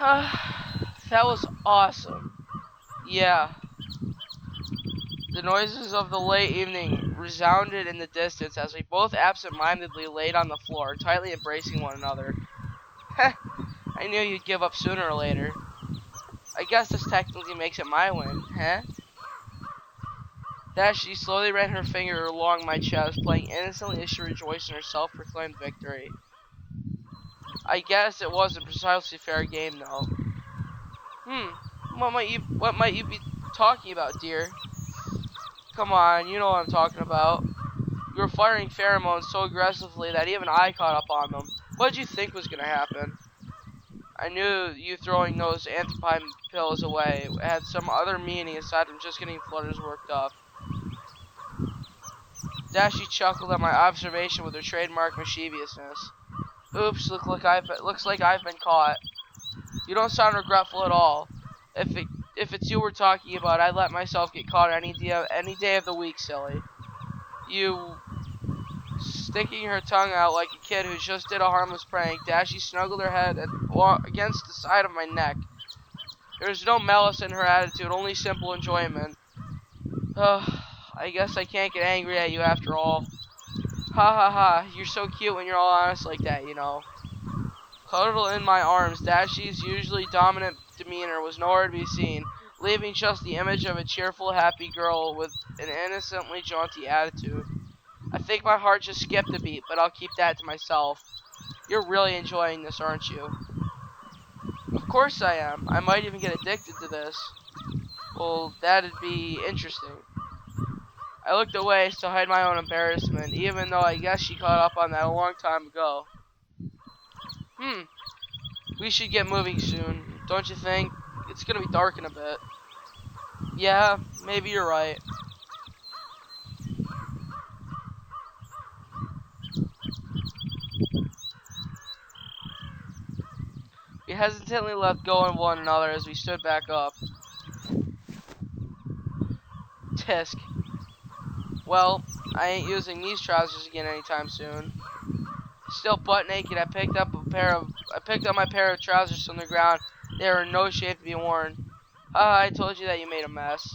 That was awesome. Yeah. The noises of the late evening resounded in the distance as we both absent-mindedly laid on the floor, tightly embracing one another. Heh, I knew you'd give up sooner or later. I guess this technically makes it my win, huh? She slowly ran her finger along my chest, playing innocently as she rejoiced in her self-proclaimed victory. I guess it wasn't precisely fair game, though. What might you be talking about, dear? Come on, you know what I'm talking about. You were firing pheromones so aggressively that even I caught up on them. What did you think was gonna happen? I knew you throwing those anthropine pills away had some other meaning aside from just getting flutters worked up. Dashi chuckled at my observation with her trademark mischievousness. Oops, looks like I've been caught. You don't sound regretful at all. If it's you we're talking about, I'd let myself get caught any day of the week, silly. You sticking her tongue out like a kid who just did a harmless prank, Dashi snuggled her head against the side of my neck. There was no malice in her attitude, only simple enjoyment. I guess I can't get angry at you after all. Ha ha ha, you're so cute when you're all honest like that, you know. Cuddled in my arms, Dashi's usually dominant demeanor was nowhere to be seen, leaving just the image of a cheerful, happy girl with an innocently jaunty attitude. I think my heart just skipped a beat, but I'll keep that to myself. You're really enjoying this, aren't you? Of course I am. I might even get addicted to this. Well, that'd be interesting. I looked away to hide my own embarrassment, even though I guess she caught up on that a long time ago. We should get moving soon, don't you think? It's gonna be dark in a bit. Yeah, maybe you're right. We hesitantly let go of one another as we stood back up. Tisk. Well, I ain't using these trousers again anytime soon. Still butt naked, I picked up my pair of trousers from the ground. They were in no shape to be worn. I told you that you made a mess.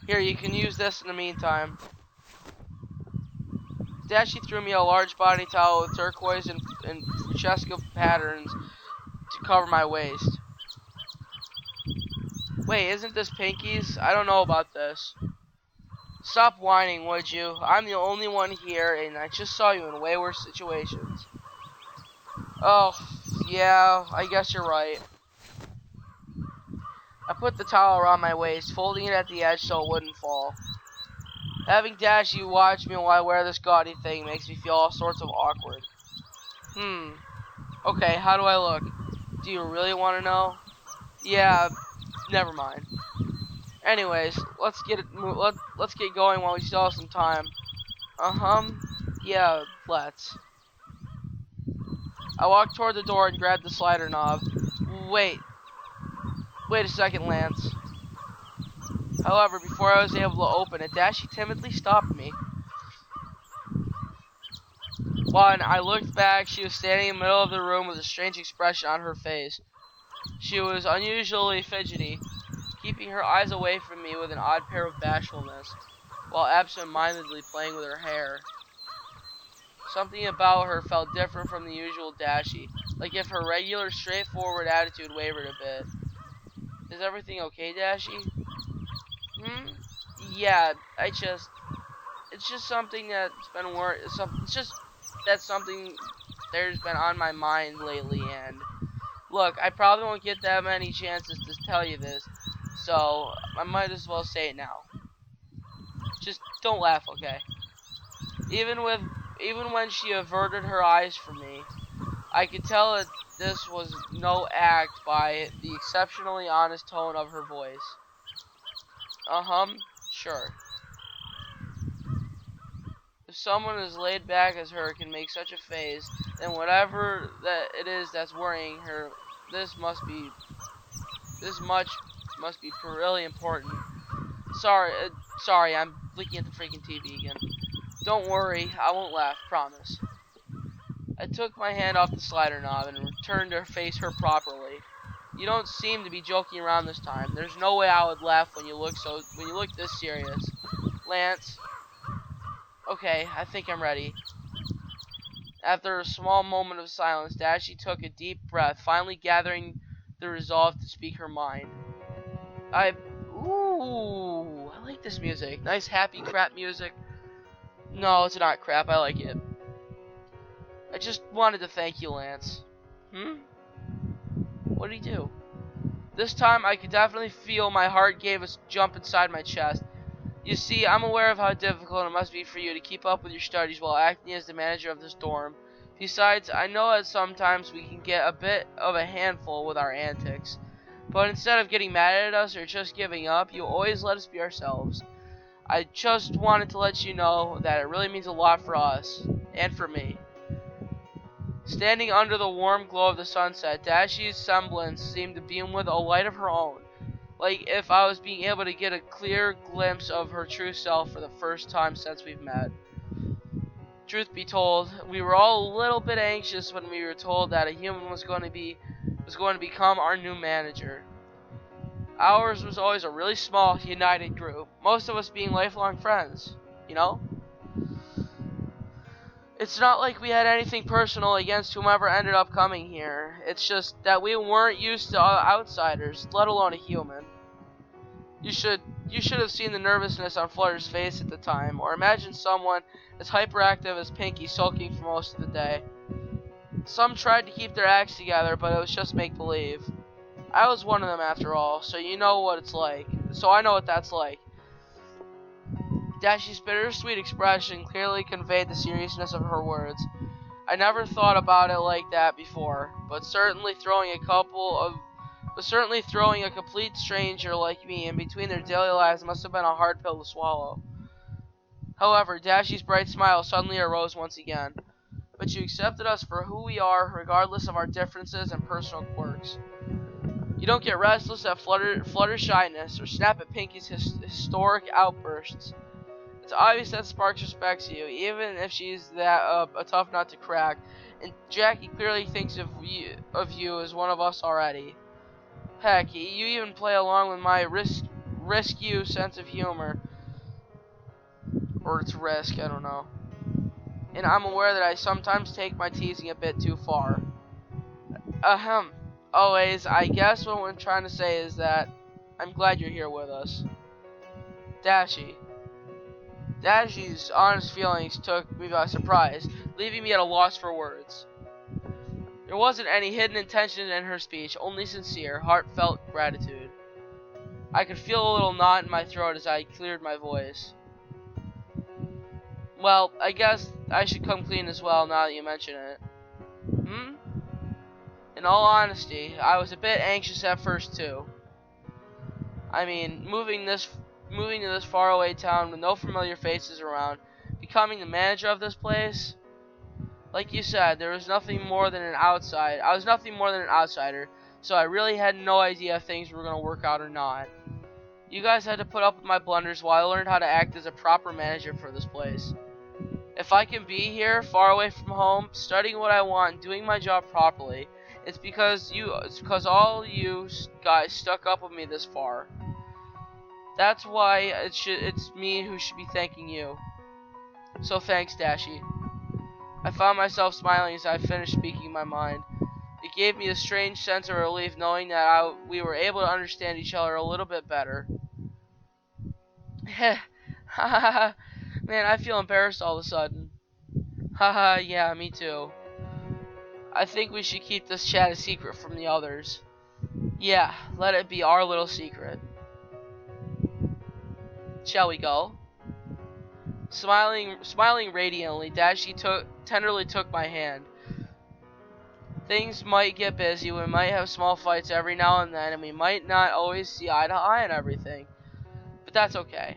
Here, you can use this in the meantime. Dashi threw me a large body towel with turquoise and Francesca patterns to cover my waist. Wait, isn't this Pinky's? I don't know about this. Stop whining, would you? I'm the only one here, and I just saw you in way worse situations. Oh, yeah, I guess you're right. I put the towel around my waist, folding it at the edge so it wouldn't fall. Having Dashi watch me while I wear this gaudy thing makes me feel all sorts of awkward. Okay, how do I look? Do you really want to know? Yeah, never mind. Anyways, let's get going while we still have some time. Yeah, let's. I walked toward the door and grabbed the slider knob. Wait a second, Lance. However, before I was able to open it, Dashi timidly stopped me. When I looked back, she was standing in the middle of the room with a strange expression on her face. She was unusually fidgety, keeping her eyes away from me with an odd pair of bashfulness, while absent-mindedly playing with her hair. Something about her felt different from the usual Dashi, like if her regular, straightforward attitude wavered a bit. Is everything okay, Dashi? Yeah, it's just something that's been something there's been on my mind lately, and look, I probably won't get that many chances to tell you this, so I might as well say it now. Just don't laugh, okay? Even when she averted her eyes from me, I could tell that this was no act by the exceptionally honest tone of her voice. Sure. If someone as laid back as her can make such a face, then whatever that it is that's worrying her, this much must be really important. Sorry, I'm looking at the freaking TV again. Don't worry, I won't laugh, promise. I took my hand off the slider knob and returned to face her properly. You don't seem to be joking around this time. There's no way I would laugh when you look this serious. Lance. Okay, I think I'm ready. After a small moment of silence, Dashi took a deep breath, finally gathering the resolve to speak her mind. Ooh, I like this music. Nice, happy crap music. No, it's not crap. I like it. I just wanted to thank you, Lance. What did he do? This time, I could definitely feel my heart gave a jump inside my chest. You see, I'm aware of how difficult it must be for you to keep up with your studies while acting as the manager of this dorm. Besides, I know that sometimes we can get a bit of a handful with our antics. But instead of getting mad at us or just giving up, you always let us be ourselves. I just wanted to let you know that it really means a lot for us, and for me. Standing under the warm glow of the sunset, Dashi's semblance seemed to beam with a light of her own, like if I was being able to get a clear glimpse of her true self for the first time since we've met. Truth be told, we were all a little bit anxious when we were told that a human was going to become our new manager. Ours was always a really small, united group, most of us being lifelong friends, you know? It's not like we had anything personal against whomever ended up coming here. It's just that we weren't used to outsiders, let alone a human. You should have seen the nervousness on Flutter's face at the time, or imagine someone as hyperactive as Pinky sulking for most of the day. Some tried to keep their acts together, but it was just make-believe. I was one of them after all, so you know what it's like. So I know what that's like. Dashi's bittersweet expression clearly conveyed the seriousness of her words. I never thought about it like that before, but certainly throwing a complete stranger like me in between their daily lives must have been a hard pill to swallow. However, Dashi's bright smile suddenly arose once again. But you accepted us for who we are, regardless of our differences and personal quirks. You don't get restless at Flutter's shyness or snap at Pinky's historic outbursts. It's obvious that Sparks respects you, even if she's a tough nut to crack, and Jackie clearly thinks of you as one of us already. Heck, you even play along with my risque sense of humor. Or it's risk, I don't know. And I'm aware that I sometimes take my teasing a bit too far. Always, I guess what I'm trying to say is that I'm glad you're here with us. Dashi's honest feelings took me by surprise, leaving me at a loss for words. There wasn't any hidden intention in her speech, only sincere, heartfelt gratitude. I could feel a little knot in my throat as I cleared my voice. Well, I guess I should come clean as well now that you mention it. In all honesty, I was a bit anxious at first too. I mean, moving to this faraway town with no familiar faces around, becoming the manager of this place. Like you said, I was nothing more than an outsider, so I really had no idea if things were going to work out or not. You guys had to put up with my blunders while I learned how to act as a proper manager for this place. If I can be here, far away from home, studying what I want, and doing my job properly, it's because all you guys stuck up with me this far. That's why it's me who should be thanking you. So thanks, Dashi. I found myself smiling as I finished speaking my mind. It gave me a strange sense of relief knowing that we were able to understand each other a little bit better. Man, I feel embarrassed all of a sudden. Haha, yeah, me too. I think we should keep this chat a secret from the others. Yeah, let it be our little secret. Shall we go? Smiling radiantly, Dashi tenderly took my hand. Things might get busy, we might have small fights every now and then, and we might not always see eye to eye on everything. But that's okay.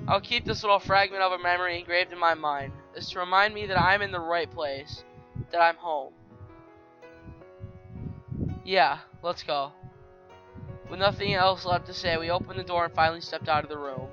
I'll keep this little fragment of a memory engraved in my mind. It's to remind me that I'm in the right place, that I'm home. Yeah, let's go. With nothing else left to say, we opened the door and finally stepped out of the room.